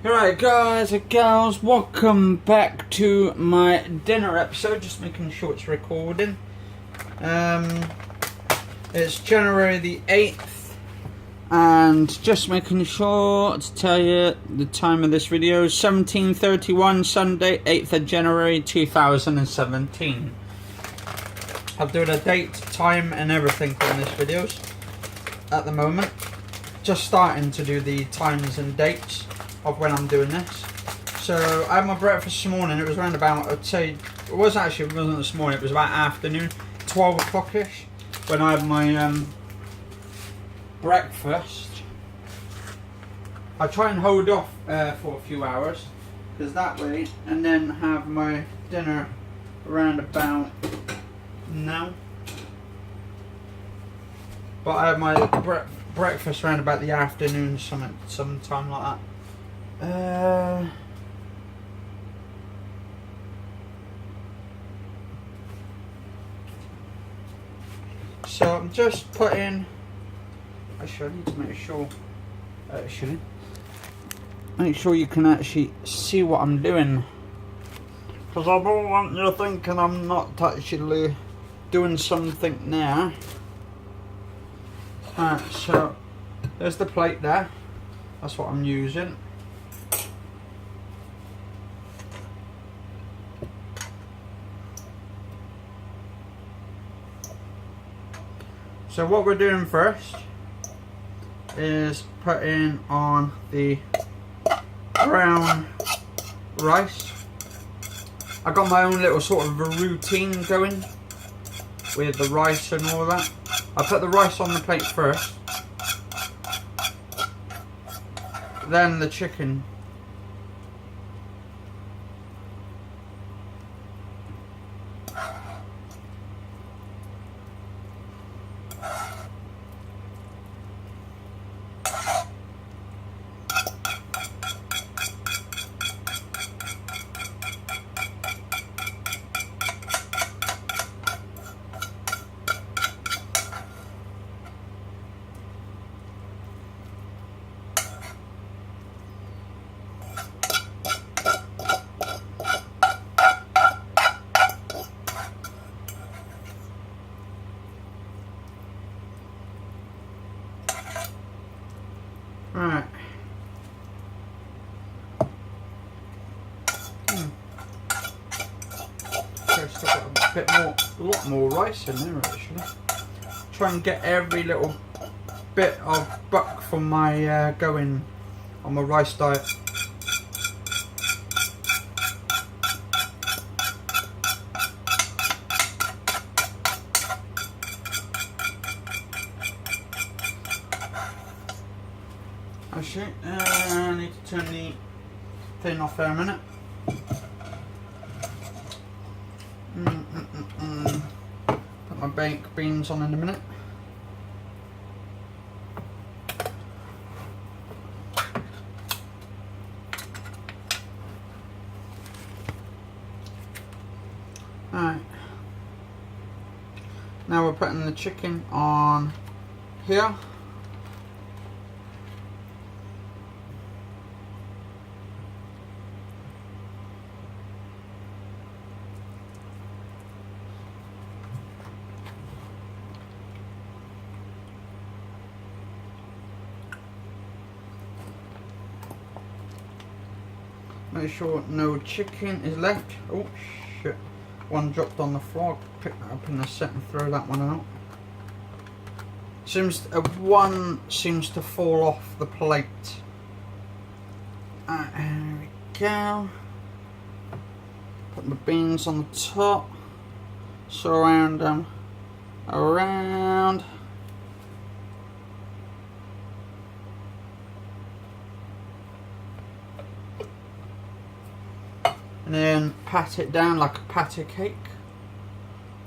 Alright guys and girls, welcome back to my dinner episode. Just making sure it's recording. It's January the 8th and just making sure to tell you the time of this video is 17:31 Sunday 8th of January 2017. I'm doing a date, time and everything on this videos at the moment. Just starting to do the times and dates of when I'm doing this. So I had my breakfast this morning. It was around about, I'd say, it wasn't this morning, it was about afternoon, 12 o'clock-ish, when I had my breakfast. I try and hold off for a few hours, because that way, and then have my dinner around about now. But I had my breakfast around about the afternoon, sometime like that. So I'm just putting. Actually, I need to make sure. Make sure you can actually see what I'm doing, because I don't want you thinking I'm not actually doing something now. Alright, so there's the plate there. That's what I'm using. So what we're doing first is putting on the brown rice. I got my own little sort of a routine going with the rice and all that. I put the rice on the plate first, then the chicken. Right. Okay, still got a bit more, a lot more rice in there actually. Try and get every little bit of buck from my going on my rice diet. Actually, I need to turn the thing off there a minute. Put my baked beans on in a minute. Alright. Now we're putting the chicken on here. Make sure no chicken is left. Oh shit, one dropped on the floor. Pick that up in a sec and throw that one out. One seems to fall off the plate. There we go. Put the beans on the top. Surround them around. And then pat it down like a patty cake.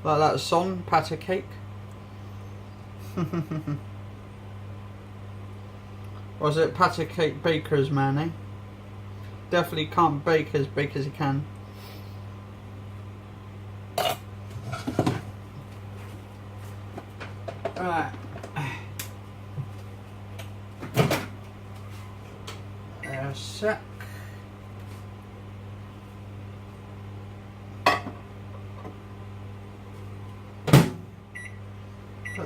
Like that song, patty cake. Was it patty cake baker's man, eh? Definitely can't bake as you can. Alright. There's a sec.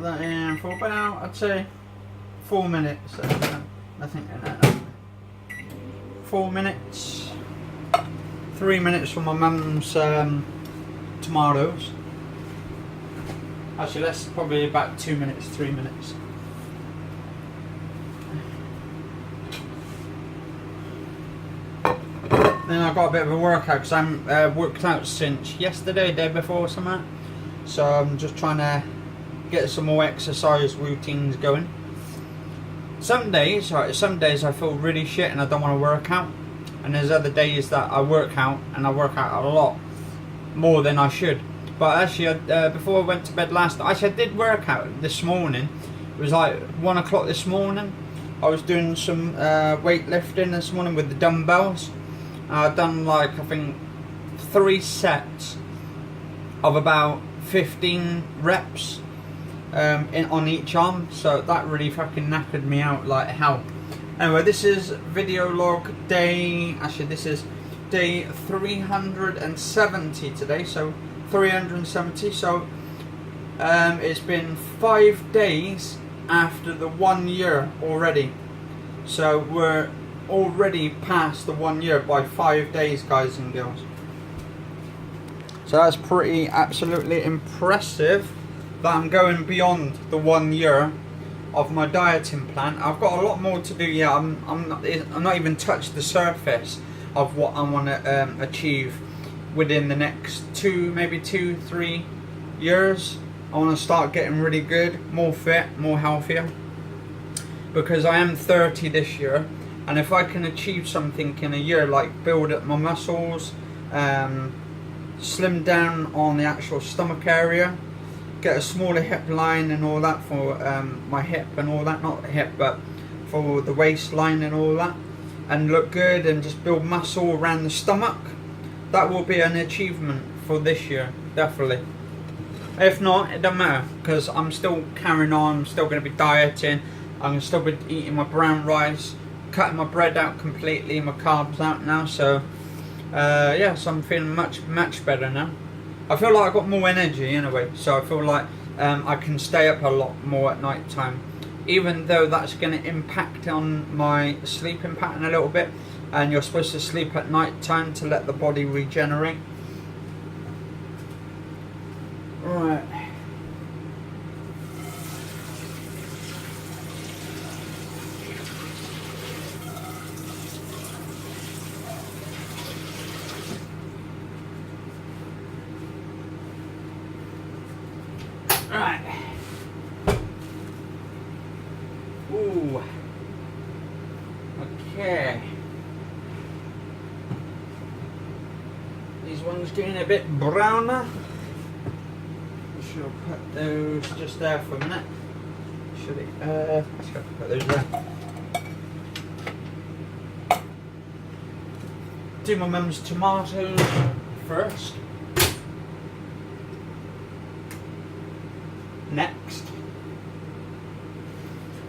that in for about, I'd say, 4 minutes. I think 4 minutes. 3 minutes for my mum's tomatoes. Actually, that's probably about 2 minutes, 3 minutes. Then I got a bit of a workout because I'm worked out since yesterday, day bore, something. So I'm just trying to get some more exercise routines going. Some days I feel really shit and I don't want to work out, and there's other days that I work out and I work out a lot more than I should. But actually, before I went to bed last night, actually I did work out this morning. It was like 1 o'clock this morning. I was doing some weightlifting this morning with the dumbbells. I've done like, I think, 3 sets of about 15 reps on each arm, so that really fucking knackered me out like hell. Anyway, this is video log day, actually this is day 370 today, so 370, so it's been 5 days after the 1 year already, so we're already past the 1 year by 5 days, guys and girls. So that's pretty absolutely impressive that I'm going beyond the 1 year of my dieting plan. I've got a lot more to do. Yeah, I'm not even touched the surface of what I want to achieve within the next maybe 2-3 years. I want to start getting really good, more fit, more healthier, because I am 30 this year, and if I can achieve something in a year, like build up my muscles, slim down on the actual stomach area, get a smaller hip line and all that for my hip and all that, not the hip but for the waistline and all that, and look good and just build muscle around the stomach, that will be an achievement for this year, definitely. If not, it doesn't matter, because I'm still carrying on. I'm still going to be dieting. I'm going to still be eating my brown rice, cutting my bread out completely, my carbs out now, so yeah, so I'm feeling much better now. I feel like I've got more energy anyway, so I feel like I can stay up a lot more at night time, even though that's going to impact on my sleeping pattern a little bit, and you're supposed to sleep at night time to let the body regenerate. Right. Right. Ooh. Okay. These ones getting a bit browner. I'll put those just there for a minute. Should it? Let's go put those there. Do my mum's tomatoes first. Next,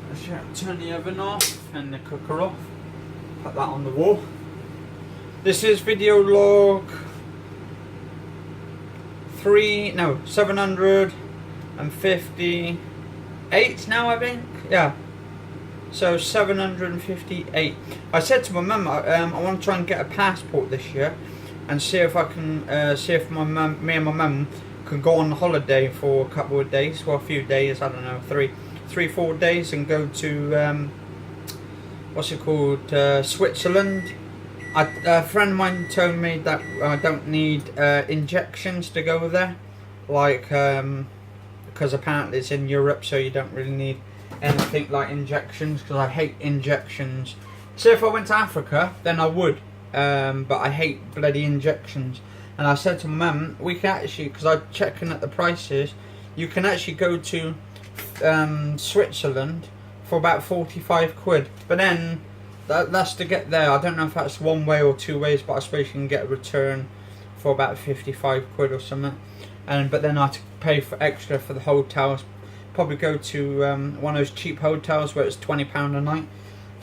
let's turn the oven off and the cooker off. Put that on the wall. This is video log 758 now, I think. Yeah. So 758. I said to my mum, I want to try and get a passport this year, and see if I can, see if me and my mum can go on holiday for a couple of days, well, a few days, I don't know, 3-4 days, and go to what's it called, Switzerland. A friend of mine told me that I don't need injections to go there, like because apparently it's in Europe, so you don't really need anything like injections, because I hate injections. So if I went to Africa, then I would, but I hate bloody injections. And I said to my mum, we can actually, because I'm checking at the prices, you can actually go to Switzerland for about 45 quid, but then that's to get there. I don't know if that's one way or 2 ways, but I suppose you can get a return for about 55 quid or something. But then I have to pay for extra for the hotels. Probably go to one of those cheap hotels where it's £20 a night.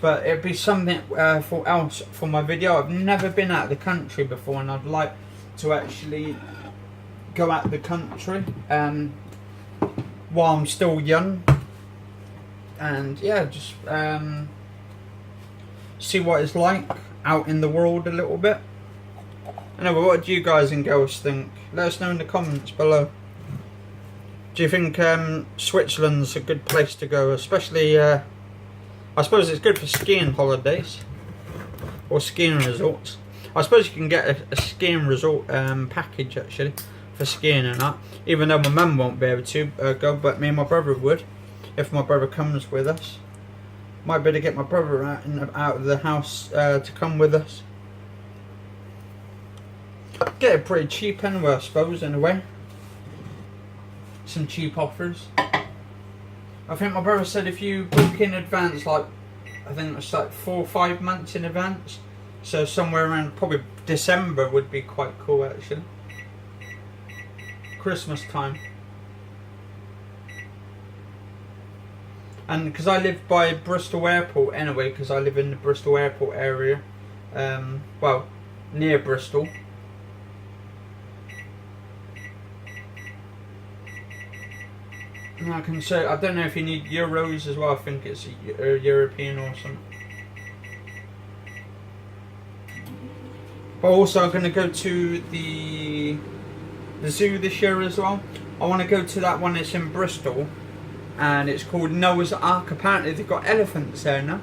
But it'd be something for my video. I've never been out of the country before, and I'd like to actually go out of the country. while I'm still young, and yeah, just see what it's like out in the world a little bit. Anyway, what do you guys and girls think? Let us know in the comments below. Do you think Switzerland's a good place to go? Especially, I suppose it's good for skiing holidays or skiing resorts. I suppose you can get a skiing resort package actually for skiing and that. Even though my mum won't be able to go, but me and my brother would, if my brother comes with us. Might be able to get my brother out of the house to come with us. Get it pretty cheap anyway, I suppose, in a way. Some cheap offers. I think my brother said if you book in advance, like, I think it's like 4 or 5 months in advance. So somewhere around probably December would be quite cool actually. Christmas time. And because I live by Bristol Airport anyway, because I live in the Bristol Airport area. Well, near Bristol. And I can say, I don't know if you need euros as well, I think it's European or something. But also I'm going to go to the zoo this year as well. I want to go to that one that's in Bristol, and it's called Noah's Ark. Apparently they've got elephants there now.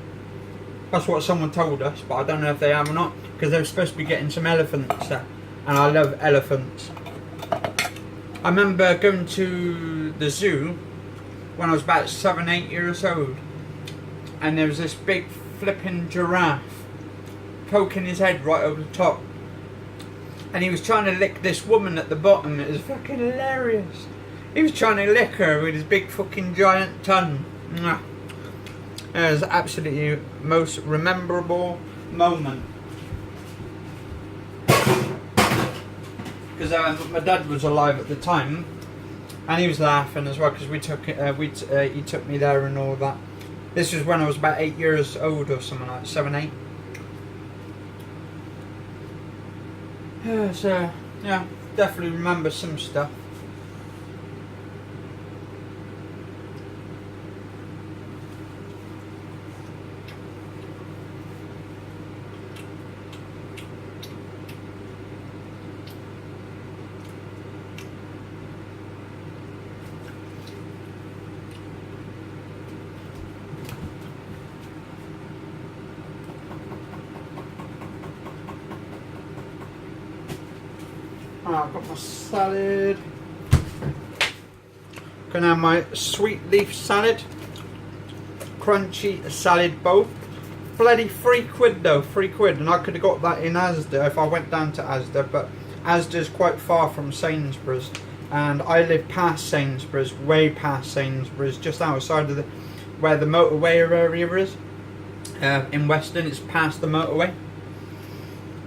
That's what someone told us, but I don't know if they have or not, because they're supposed to be getting some elephants there, and I love elephants. I remember going to the zoo when I was about 7-8 years old, and there was this big flipping giraffe poking his head right over the top, and he was trying to lick this woman at the bottom. It was fucking hilarious. He was trying to lick her with his big fucking giant tongue. It was absolutely most memorable moment. Because my dad was alive at the time, and he was laughing as well because he took me there and all that. This was when I was about 8 years old or something like 7, 8. So yeah, definitely remember some stuff. I've got my salad. Gonna have my sweet leaf salad, crunchy salad bowl. Bloody £3 though, £3, and I could have got that in Asda if I went down to Asda, but Asda's quite far from Sainsbury's, and I live past Sainsbury's, way past Sainsbury's, just outside of where the motorway area is. In Weston, it's past the motorway,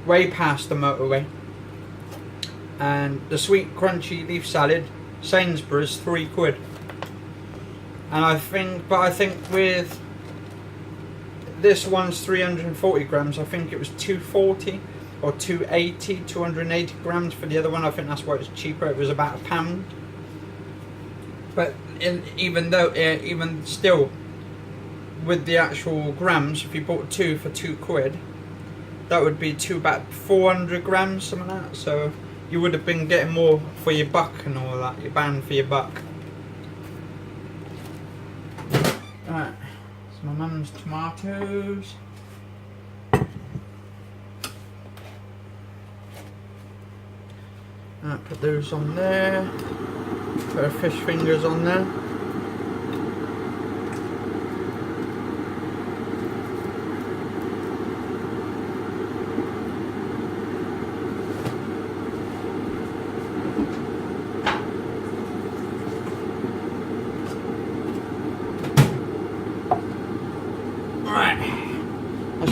way past the motorway. And the sweet crunchy leaf salad, Sainsbury's, £3. And I think with this one's 340 grams, I think it was 240 or 280 grams for the other one. I think that's why it's cheaper. It was about £1. But even still, with the actual grams, if you bought 2 for £2, that would be about 400 grams, something like that. So you would have been getting more for your buck and all that. You're bang for your buck. Alright, so my mum's tomatoes. Alright, put those on there. Put her fish fingers on there.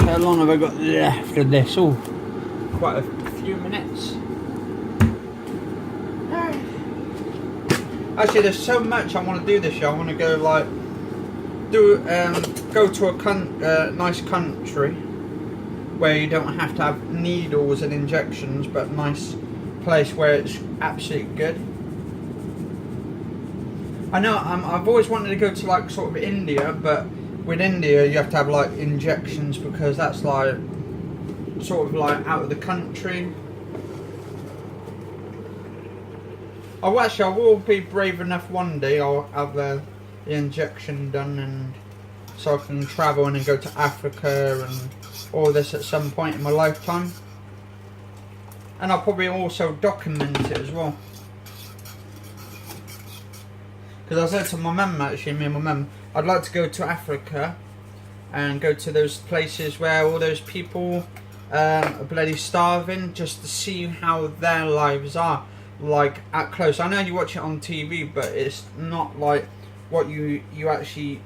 How long have I got left of this? Oh, quite a few minutes. Actually, there's so much I want to do this year. I want to go go to a nice country where you don't have to have needles and injections, but a nice place where it's absolutely good. I know, I've always wanted to go to like sort of India, but with India you have to have like injections because that's like sort of like out of the country. Oh, actually, I will be brave enough one day. I'll have the injection done, and so I can travel and then go to Africa and all this at some point in my lifetime. And I'll probably also document it as well. Because I said to my mum, actually, me and my mum, I'd like to go to Africa and go to those places where all those people are bloody starving, just to see how their lives are, like at close. I know you watch it on TV, but it's not like what you actually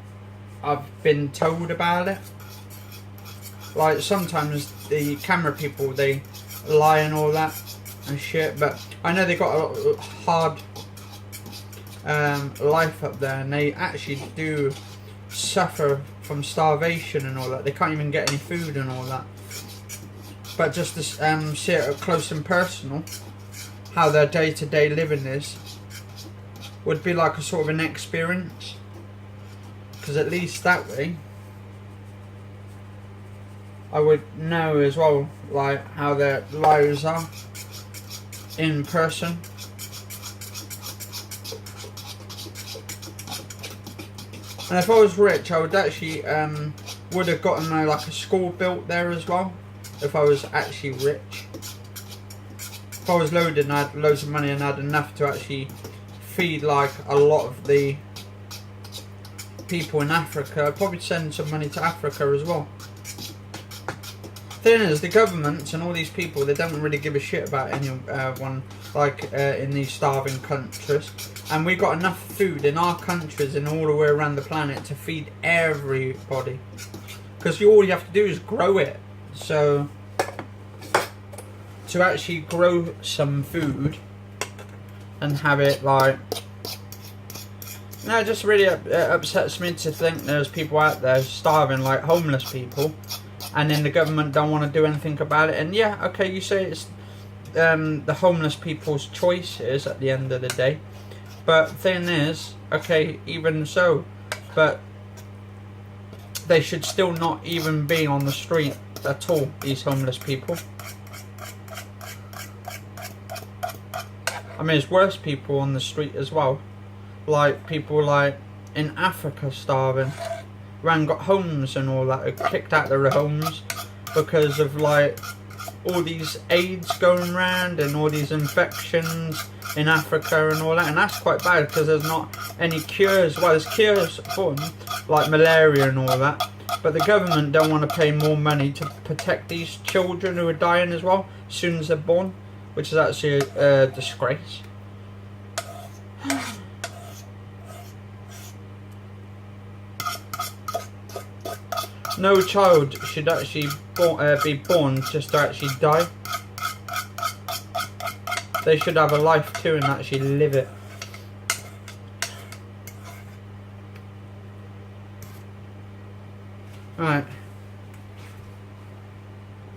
have been told about it. Like sometimes the camera people, they lie and all that and shit, but I know they got a hard life up there, and they actually do suffer from starvation and all that. They can't even get any food and all that. But just to see it up close and personal, how their day-to-day living is, would be like a sort of an experience. Because at least that way I would know as well, like how their lives are in person. And if I was rich, I would actually would have gotten like a school built there as well. If I was actually rich, if I was loaded and I had loads of money and I had enough to actually feed like a lot of the people in Africa, I'd probably send some money to Africa as well. Thing is, the governments and all these people, they don't really give a shit about anyone like in these starving countries. And we've got enough food in our countries and all the way around the planet to feed everybody. Because all you have to do is grow it. So, to actually grow some food and have it like... No, it just really upsets me to think there's people out there starving, like homeless people, and then the government don't want to do anything about it. And yeah, okay, you say it's the homeless people's choices at the end of the day, but thing is, okay, even so, but they should still not even be on the street at all, these homeless people. I mean, there's worse people on the street as well, like people like in Africa starving, who haven't got homes and all that, are kicked out of their homes because of like all these AIDS going around and all these infections in Africa and all that. And that's quite bad because there's not any cures. Well, there's cures for them, like malaria and all that, but the government don't want to pay more money to protect these children who are dying as well as soon as they're born, which is actually a disgrace. No child should actually be born just to actually die. They should have a life too and actually live it. Right.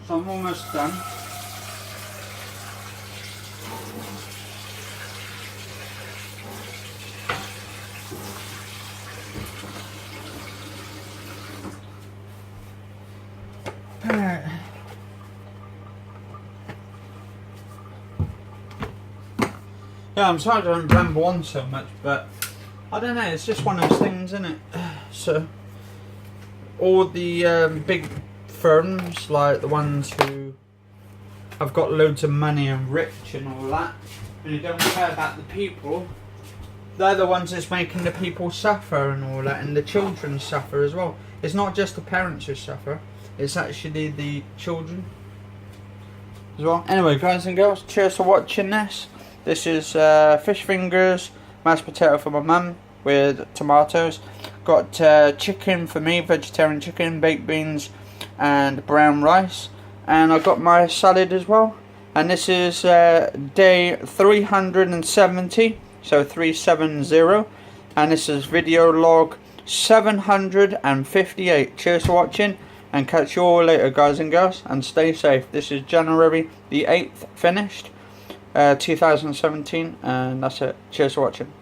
So I'm almost done. Yeah, I'm sorry I don't ramble on so much, but I don't know, it's just one of those things, isn't it? So, all the big firms, like the ones who have got loads of money and rich and all that, and who don't care about the people, they're the ones that's making the people suffer and all that, and the children suffer as well. It's not just the parents who suffer, it's actually the children as well. Anyway, guys and girls, cheers for watching this. This is fish fingers, mashed potato for my mum with tomatoes. Got chicken for me, vegetarian chicken, baked beans and brown rice. And I've got my salad as well. And this is day 370, so 370. And this is video log 758. Cheers for watching and catch you all later, guys and girls. And stay safe. This is January the 8th finished. 2017, and that's it. Cheers for watching.